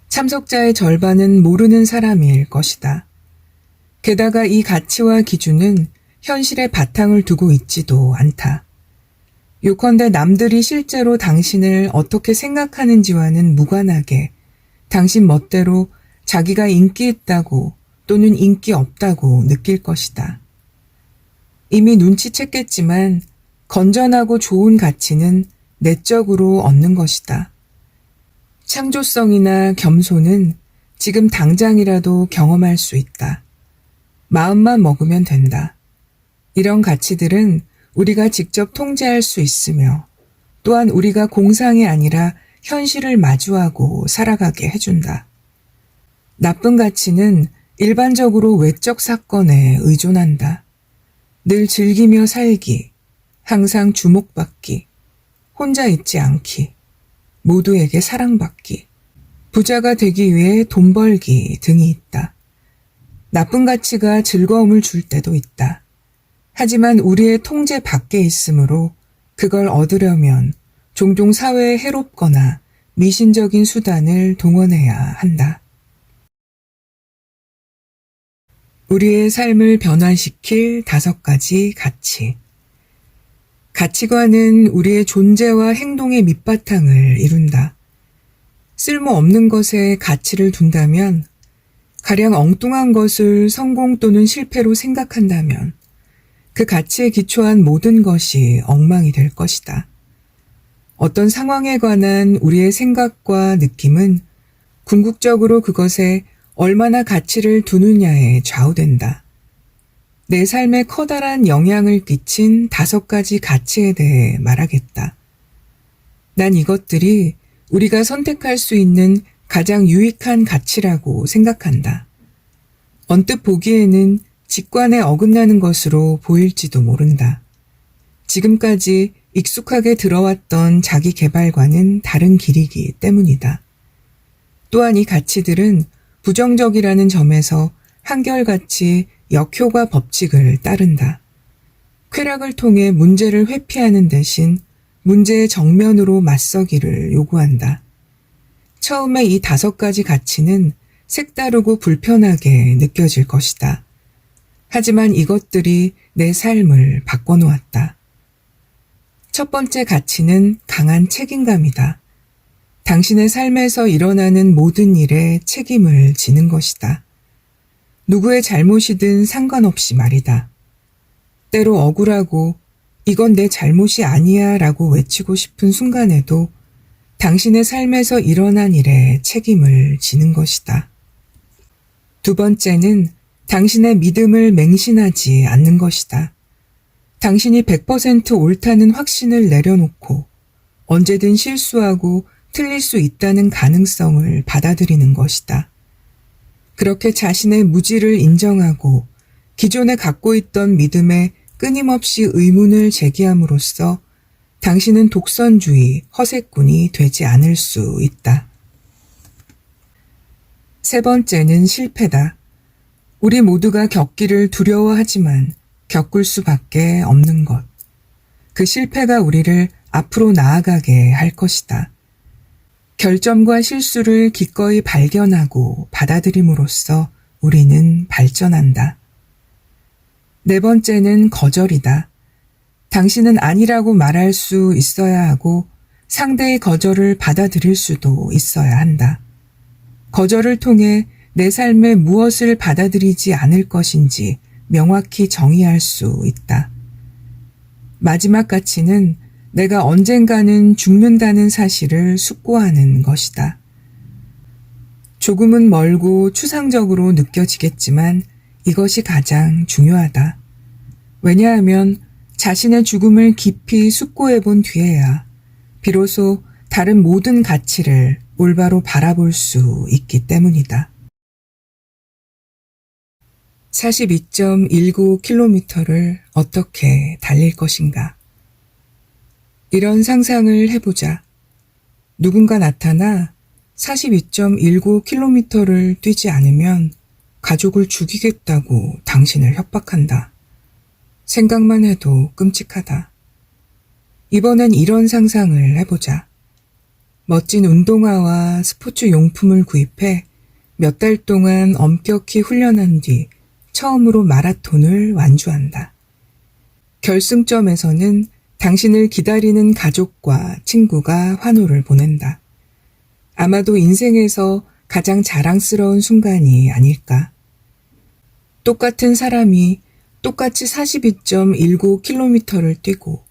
참석자의 절반은 모르는 사람일 것이다. 게다가 이 가치와 기준은 현실의 바탕을 두고 있지도 않다. 요컨대 남들이 실제로 당신을 어떻게 생각하는지와는 무관하게 당신 멋대로 자기가 인기 있다고 또는 인기 없다고 느낄 것이다. 이미 눈치챘겠지만 건전하고 좋은 가치는 내적으로 얻는 것이다. 창조성이나 겸손은 지금 당장이라도 경험할 수 있다. 마음만 먹으면 된다. 이런 가치들은 우리가 직접 통제할 수 있으며 또한 우리가 공상이 아니라 현실을 마주하고 살아가게 해준다. 나쁜 가치는 일반적으로 외적 사건에 의존한다. 늘 즐기며 살기, 항상 주목받기, 혼자 있지 않기, 모두에게 사랑받기, 부자가 되기 위해 돈 벌기 등이 있다. 나쁜 가치가 즐거움을 줄 때도 있다. 하지만 우리의 통제 밖에 있으므로 그걸 얻으려면 종종 사회에 해롭거나 미신적인 수단을 동원해야 한다. 우리의 삶을 변화시킬 5가지 가치. 가치관은 우리의 존재와 행동의 밑바탕을 이룬다. 쓸모없는 것에 가치를 둔다면, 가령 엉뚱한 것을 성공 또는 실패로 생각한다면 그 가치에 기초한 모든 것이 엉망이 될 것이다. 어떤 상황에 관한 우리의 생각과 느낌은 궁극적으로 그것에 얼마나 가치를 두느냐에 좌우된다. 내 삶에 커다란 영향을 끼친 5가지 가치에 대해 말하겠다. 난 이것들이 우리가 선택할 수 있는 가장 유익한 가치라고 생각한다. 언뜻 보기에는 직관에 어긋나는 것으로 보일지도 모른다. 지금까지 익숙하게 들어왔던 자기 개발과는 다른 길이기 때문이다. 또한 이 가치들은 부정적이라는 점에서 한결같이 역효과 법칙을 따른다. 쾌락을 통해 문제를 회피하는 대신 문제의 정면으로 맞서기를 요구한다. 처음에 이 5가지 가치는 색다르고 불편하게 느껴질 것이다. 하지만 이것들이 내 삶을 바꿔놓았다. 첫 번째 가치는 강한 책임감이다. 당신의 삶에서 일어나는 모든 일에 책임을 지는 것이다. 누구의 잘못이든 상관없이 말이다. 때로 억울하고 이건 내 잘못이 아니야 라고 외치고 싶은 순간에도 당신의 삶에서 일어난 일에 책임을 지는 것이다. 2번째는 당신의 믿음을 맹신하지 않는 것이다. 당신이 100% 옳다는 확신을 내려놓고 언제든 실수하고 틀릴 수 있다는 가능성을 받아들이는 것이다. 그렇게 자신의 무지를 인정하고 기존에 갖고 있던 믿음에 끊임없이 의문을 제기함으로써 당신은 독선주의, 허세꾼이 되지 않을 수 있다. 3번째는 실패다. 우리 모두가 겪기를 두려워하지만 겪을 수밖에 없는 것. 그 실패가 우리를 앞으로 나아가게 할 것이다. 결점과 실수를 기꺼이 발견하고 받아들임으로써 우리는 발전한다. 네 번째는 거절이다. 당신은 아니라고 말할 수 있어야 하고 상대의 거절을 받아들일 수도 있어야 한다. 거절을 통해 내 삶에 무엇을 받아들이지 않을 것인지 명확히 정의할 수 있다. 마지막 가치는 내가 언젠가는 죽는다는 사실을 숙고하는 것이다. 조금은 멀고 추상적으로 느껴지겠지만 이것이 가장 중요하다. 왜냐하면 자신의 죽음을 깊이 숙고해 본 뒤에야 비로소 다른 모든 가치를 올바로 바라볼 수 있기 때문이다. 42.19km를 어떻게 달릴 것인가? 이런 상상을 해보자. 누군가 나타나 42.19km를 뛰지 않으면 가족을 죽이겠다고 당신을 협박한다. 생각만 해도 끔찍하다. 이번엔 이런 상상을 해보자. 멋진 운동화와 스포츠 용품을 구입해 몇 달 동안 엄격히 훈련한 뒤 처음으로 마라톤을 완주한다. 결승점에서는 당신을 기다리는 가족과 친구가 환호를 보낸다. 아마도 인생에서 가장 자랑스러운 순간이 아닐까. 똑같은 사람이 똑같이 42.19km를 뛰고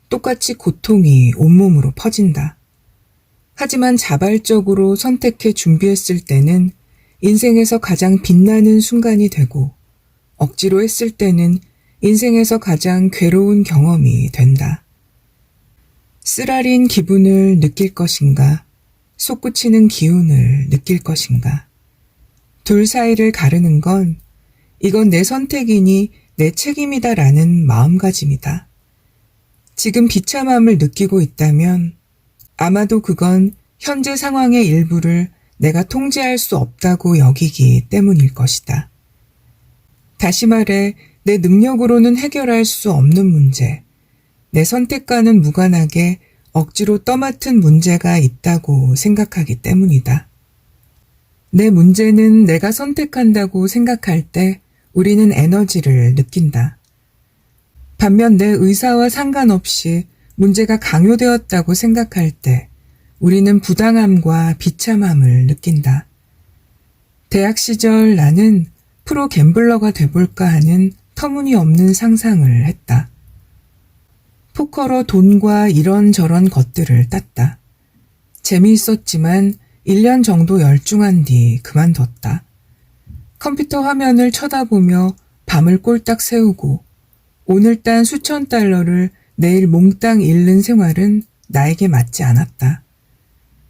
똑같이 고통이 온몸으로 퍼진다. 하지만 자발적으로 선택해 준비했을 때는 인생에서 가장 빛나는 순간이 되고 억지로 했을 때는 인생에서 가장 괴로운 경험이 된다. 쓰라린 기분을 느낄 것인가? 솟구치는 기운을 느낄 것인가? 둘 사이를 가르는 건 이건 내 선택이니 내 책임이다라는 마음가짐이다. 지금 비참함을 느끼고 있다면 아마도 그건 현재 상황의 일부를 내가 통제할 수 없다고 여기기 때문일 것이다. 다시 말해 내 능력으로는 해결할 수 없는 문제, 내 선택과는 무관하게 억지로 떠맡은 문제가 있다고 생각하기 때문이다. 내 문제는 내가 선택한다고 생각할 때 우리는 에너지를 느낀다. 반면 내 의사와 상관없이 문제가 강요되었다고 생각할 때 우리는 부당함과 비참함을 느낀다. 대학 시절 나는 프로 갬블러가 돼볼까 하는 터무니없는 상상을 했다. 포커로 돈과 이런저런 것들을 땄다. 재미있었지만 1년 정도 열중한 뒤 그만뒀다. 컴퓨터 화면을 쳐다보며 밤을 꼴딱 새우고 오늘 딴 수천 달러를 내일 몽땅 잃는 생활은 나에게 맞지 않았다.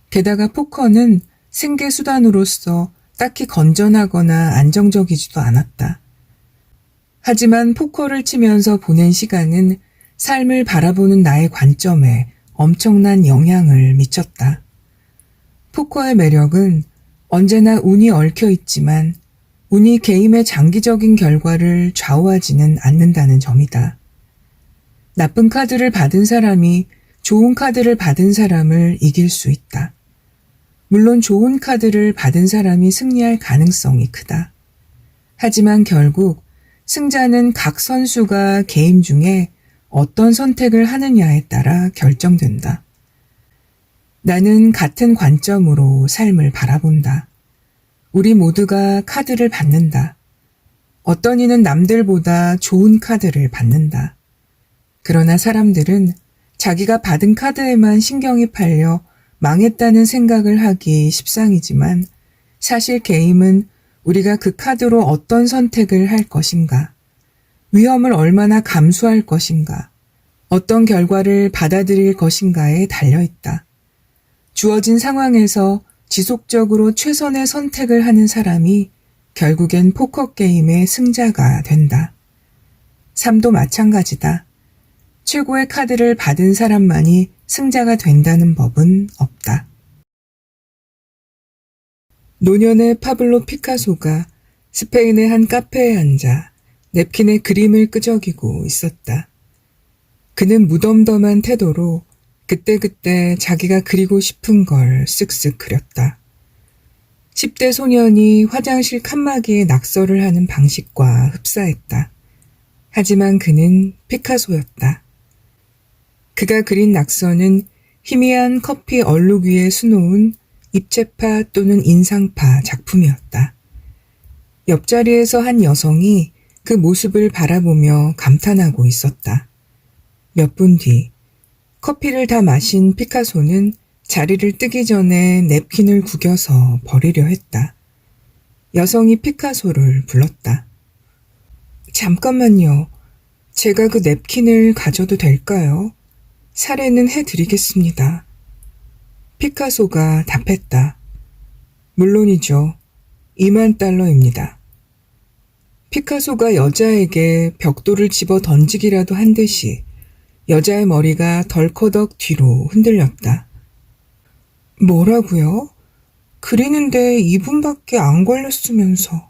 게다가 포커는 생계수단으로서 딱히 건전하거나 안정적이지도 않았다. 하지만 포커를 치면서 보낸 시간은 삶을 바라보는 나의 관점에 엄청난 영향을 미쳤다. 포커의 매력은 언제나 운이 얽혀 있지만 운이 게임의 장기적인 결과를 좌우하지는 않는다는 점이다. 나쁜 카드를 받은 사람이 좋은 카드를 받은 사람을 이길 수 있다. 물론 좋은 카드를 받은 사람이 승리할 가능성이 크다. 하지만 결국 승자는 각 선수가 게임 중에 어떤 선택을 하느냐에 따라 결정된다. 나는 같은 관점으로 삶을 바라본다. 우리 모두가 카드를 받는다. 어떤 이는 남들보다 좋은 카드를 받는다. 그러나 사람들은 자기가 받은 카드에만 신경이 팔려 망했다는 생각을 하기 십상이지만 사실 게임은 우리가 그 카드로 어떤 선택을 할 것인가, 위험을 얼마나 감수할 것인가, 어떤 결과를 받아들일 것인가에 달려있다. 주어진 상황에서 지속적으로 최선의 선택을 하는 사람이 결국엔 포커 게임의 승자가 된다. 삶도 마찬가지다. 최고의 카드를 받은 사람만이 승자가 된다는 법은 없다. 노년의 파블로 피카소가 스페인의 한 카페에 앉아 냅킨에 그림을 끄적이고 있었다. 그는 무덤덤한 태도로 그때그때 자기가 그리고 싶은 걸 쓱쓱 그렸다. 10대 소년이 화장실 칸막이에 낙서를 하는 방식과 흡사했다. 하지만 그는 피카소였다. 그가 그린 낙서는 희미한 커피 얼룩 위에 수놓은 입체파 또는 인상파 작품이었다. 옆자리에서 한 여성이 그 모습을 바라보며 감탄하고 있었다. 몇 분 뒤, 커피를 다 마신 피카소는 자리를 뜨기 전에 냅킨을 구겨서 버리려 했다. 여성이 피카소를 불렀다. 잠깐만요. 제가 그 냅킨을 가져도 될까요? 사례는 해드리겠습니다. 피카소가 답했다. 물론이죠. 2만 달러입니다. 피카소가 여자에게 벽돌을 집어 던지기라도 한 듯이 여자의 머리가 덜커덕 뒤로 흔들렸다. 뭐라고요? 그리는데 2분밖에 안 걸렸으면서.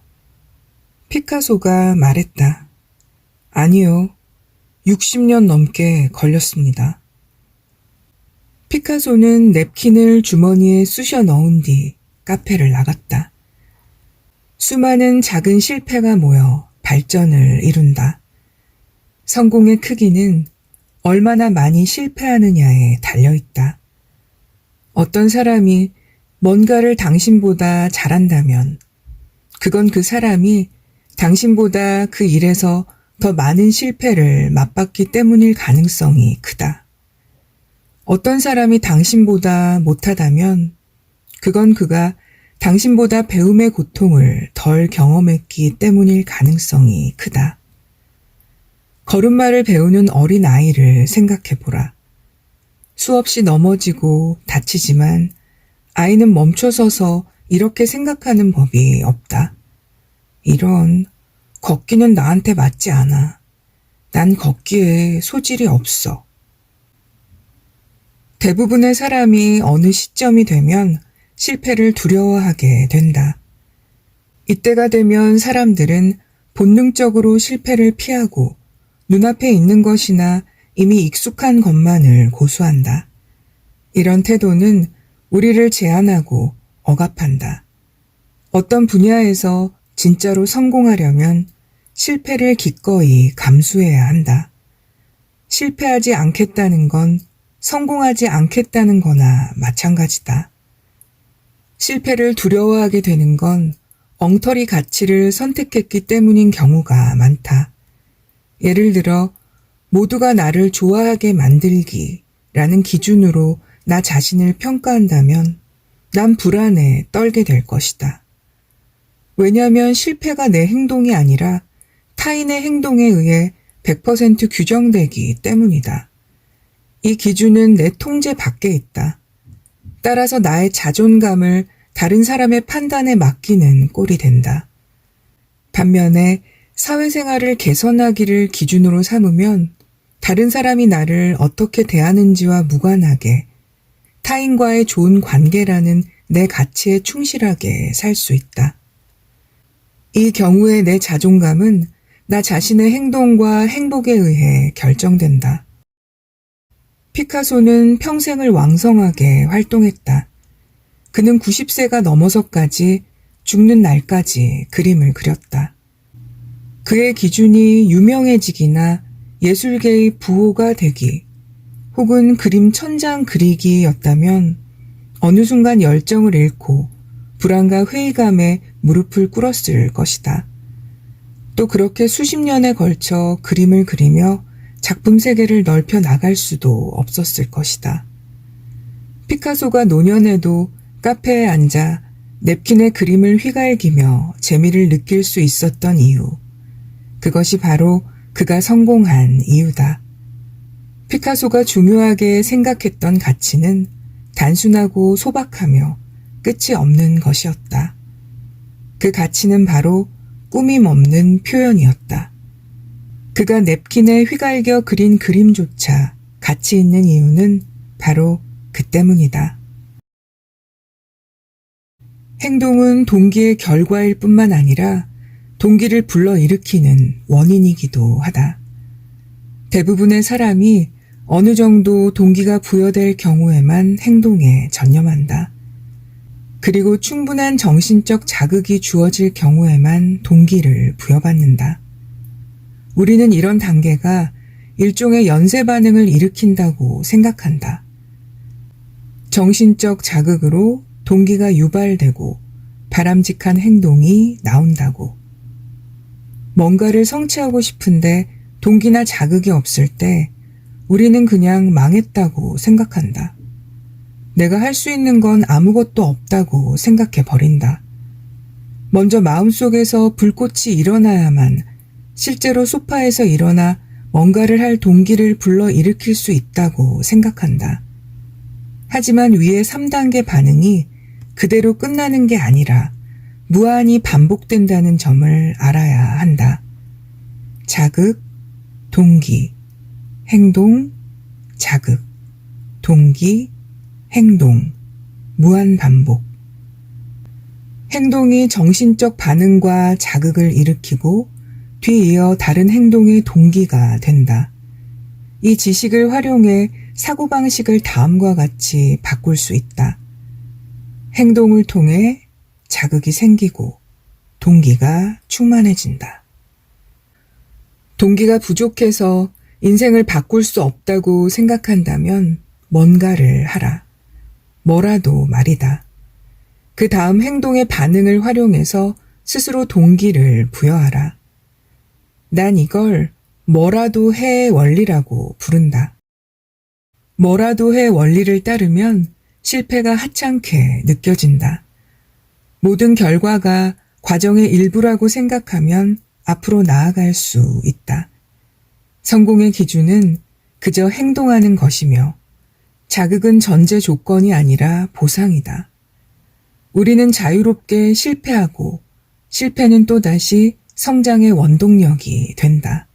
피카소가 말했다. 아니요. 60년 넘게 걸렸습니다. 피카소는 냅킨을 주머니에 쑤셔 넣은 뒤 카페를 나갔다. 수많은 작은 실패가 모여 발전을 이룬다. 성공의 크기는 얼마나 많이 실패하느냐에 달려있다. 어떤 사람이 뭔가를 당신보다 잘한다면 그건 그 사람이 당신보다 그 일에서 더 많은 실패를 맛봤기 때문일 가능성이 크다. 어떤 사람이 당신보다 못하다면 그건 그가 당신보다 배움의 고통을 덜 경험했기 때문일 가능성이 크다. 걸음마를 배우는 어린 아이를 생각해보라. 수없이 넘어지고 다치지만 아이는 멈춰서서 이렇게 생각하는 법이 없다. 이런, 걷기는 나한테 맞지 않아. 난 걷기에 소질이 없어. 대부분의 사람이 어느 시점이 되면 실패를 두려워하게 된다. 이때가 되면 사람들은 본능적으로 실패를 피하고 눈앞에 있는 것이나 이미 익숙한 것만을 고수한다. 이런 태도는 우리를 제한하고 억압한다. 어떤 분야에서 진짜로 성공하려면 실패를 기꺼이 감수해야 한다. 실패하지 않겠다는 건 성공하지 않겠다는 거나 마찬가지다. 실패를 두려워하게 되는 건 엉터리 가치를 선택했기 때문인 경우가 많다. 예를 들어 모두가 나를 좋아하게 만들기라는 기준으로 나 자신을 평가한다면 난 불안에 떨게 될 것이다. 왜냐하면 실패가 내 행동이 아니라 타인의 행동에 의해 100% 규정되기 때문이다. 이 기준은 내 통제 밖에 있다. 따라서 나의 자존감을 다른 사람의 판단에 맡기는 꼴이 된다. 반면에 사회생활을 개선하기를 기준으로 삼으면 다른 사람이 나를 어떻게 대하는지와 무관하게 타인과의 좋은 관계라는 내 가치에 충실하게 살 수 있다. 이 경우에 내 자존감은 나 자신의 행동과 행복에 의해 결정된다. 피카소는 평생을 왕성하게 활동했다. 그는 90세가 넘어서까지 죽는 날까지 그림을 그렸다. 그의 기준이 유명해지기나 예술계의 부호가 되기 혹은 그림 천장 그리기였다면 어느 순간 열정을 잃고 불안과 회의감에 무릎을 꿇었을 것이다. 또 그렇게 수십 년에 걸쳐 그림을 그리며 작품 세계를 넓혀 나갈 수도 없었을 것이다. 피카소가 노년에도 카페에 앉아 냅킨의 그림을 휘갈기며 재미를 느낄 수 있었던 이유. 그것이 바로 그가 성공한 이유다. 피카소가 중요하게 생각했던 가치는 단순하고 소박하며 끝이 없는 것이었다. 그 가치는 바로 꾸밈 없는 표현이었다. 그가 냅킨에 휘갈겨 그린 그림조차 가치 있는 이유는 바로 그 때문이다. 행동은 동기의 결과일 뿐만 아니라 동기를 불러일으키는 원인이기도 하다. 대부분의 사람이 어느 정도 동기가 부여될 경우에만 행동에 전념한다. 그리고 충분한 정신적 자극이 주어질 경우에만 동기를 부여받는다. 우리는 이런 단계가 일종의 연쇄 반응을 일으킨다고 생각한다. 정신적 자극으로 동기가 유발되고 바람직한 행동이 나온다고. 뭔가를 성취하고 싶은데 동기나 자극이 없을 때 우리는 그냥 망했다고 생각한다. 내가 할 수 있는 건 아무것도 없다고 생각해 버린다. 먼저 마음속에서 불꽃이 일어나야만 실제로 소파에서 일어나 뭔가를 할 동기를 불러일으킬 수 있다고 생각한다. 하지만 위의 3단계 반응이 그대로 끝나는 게 아니라 무한히 반복된다는 점을 알아야 한다. 자극, 동기, 행동, 자극, 동기, 행동, 무한 반복. 행동이 정신적 반응과 자극을 일으키고 뒤이어 다른 행동의 동기가 된다. 이 지식을 활용해 사고방식을 다음과 같이 바꿀 수 있다. 행동을 통해 자극이 생기고 동기가 충만해진다. 동기가 부족해서 인생을 바꿀 수 없다고 생각한다면 뭔가를 하라. 뭐라도 말이다. 그 다음 행동의 반응을 활용해서 스스로 동기를 부여하라. 난 이걸 뭐라도 해의 원리라고 부른다. 뭐라도 해 원리를 따르면 실패가 하찮게 느껴진다. 모든 결과가 과정의 일부라고 생각하면 앞으로 나아갈 수 있다. 성공의 기준은 그저 행동하는 것이며 자극은 전제 조건이 아니라 보상이다. 우리는 자유롭게 실패하고 실패는 또다시 성장의 원동력이 된다.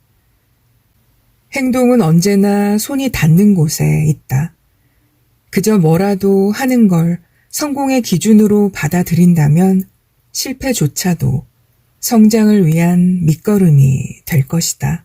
행동은 언제나 손이 닿는 곳에 있다. 그저 뭐라도 하는 걸 성공의 기준으로 받아들인다면 실패조차도 성장을 위한 밑거름이 될 것이다.